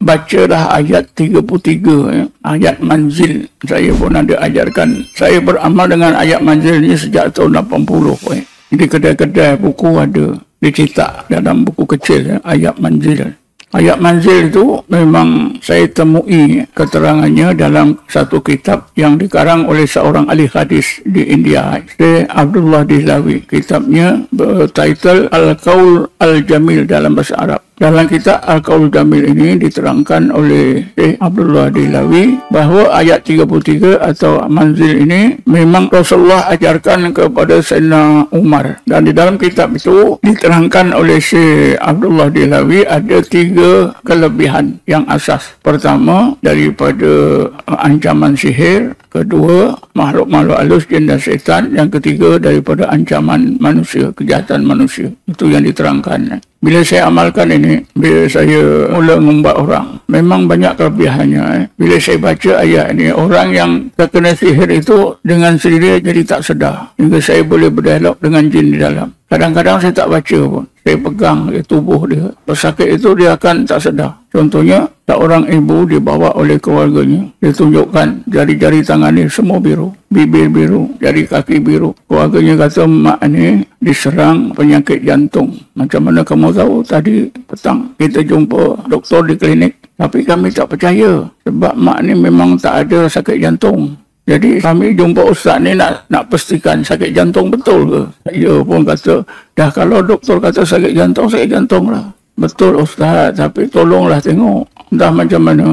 bacalah ayat 33 ya. Ayat manzil. Saya pun ada ajarkan. Saya beramal dengan ayat manzil ni sejak tahun 80 ya. Di kedai-kedai buku ada dicetak dalam buku kecil ya, ayat manzil. Ayat manzil itu memang saya temui keterangannya dalam satu kitab yang dikarang oleh seorang ahli hadis di India, Syekh Abdullah Dihlawi. Kitabnya bertitle Al-Qaul Al-Jamil dalam bahasa Arab. Dalam kitab Al-Qaul Jamil ini diterangkan oleh Syekh Abdullah Dihlawi bahawa ayat 33 atau manzil ini memang Rasulullah ajarkan kepada Sayyidina Umar. Dan di dalam kitab itu diterangkan oleh Syekh Abdullah Dihlawi ada 3 kelebihan yang asas. Pertama, daripada ancaman sihir. Kedua, makhluk-makhluk halus, jin dan syaitan. Yang ketiga, daripada ancaman manusia, kejahatan manusia. Itu yang diterangkan. Bila saya amalkan ini, bila saya mula mengumbat orang, memang banyak kelebihannya. Bila saya baca ayat ini, orang yang terkena sihir itu dengan sendiri jadi tak sedar. Hingga saya boleh berdialog dengan jin di dalam. Kadang-kadang saya tak baca pun. Saya pegang tubuh dia. Pesakit itu dia akan tak sedar. Contohnya, seorang ibu dibawa oleh keluarganya. Dia tunjukkan jari-jari tangan ni semua biru. Bibir biru, jari kaki biru. Keluarganya kata, mak ni diserang penyakit jantung. Macam mana kamu tahu? Tadi petang kita jumpa doktor di klinik. Tapi kami tak percaya. Sebab mak ni memang tak ada sakit jantung. Jadi kami jumpa ustaz ni nak pastikan sakit jantung betul ke? Saya pun kata, dah kalau doktor kata sakit jantung lah. Betul ustaz, tapi tolonglah tengok. Entah macam mana.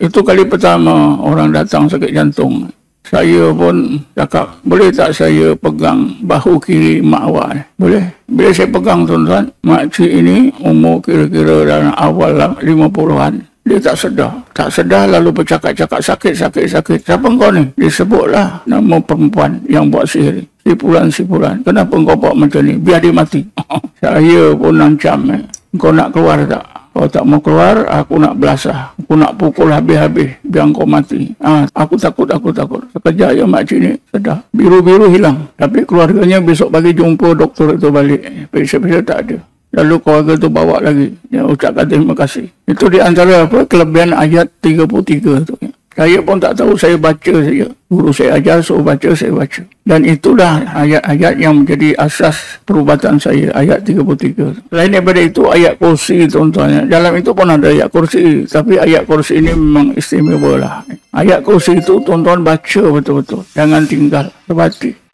Itu kali pertama orang datang sakit jantung. Saya pun cakap, boleh tak saya pegang bahu kiri mak awak? Boleh. Bila saya pegang tuan-tuan, makcik ini umur kira-kira dalam awal 50-an. Dia tak sedar lalu bercakap-cakap sakit. Siapa kau ni? Disebutlah nama perempuan yang buat sihir. Sipulan. Kenapa kau buat macam ni? Biar dia mati. Saya pun ancam. Kau nak keluar tak? Kau tak mau keluar, aku nak belasah. Aku nak pukul habis-habis biar kau mati. Aku takut. Sekejap je makcik ni sedar. Biru-biru hilang. Tapi keluarganya besok pagi jumpa doktor itu balik. Periksa-periksa tak ada. Lalu keluarga tu bawa lagi. Dia ucapkan terima kasih. Itu di antara kelebihan ayat 33 tu. Saya pun tak tahu, saya baca saja. Guru saya ajar, suruh baca, saya baca. Dan itulah ayat-ayat yang menjadi asas perubatan saya, ayat 33. Selain daripada itu, ayat kursi tuan-tuan. Dalam itu pun ada ayat kursi. Tapi ayat kursi ini memang istimewa lah. Ayat kursi itu tuan-tuan baca betul-betul. Jangan tinggal. Sebati.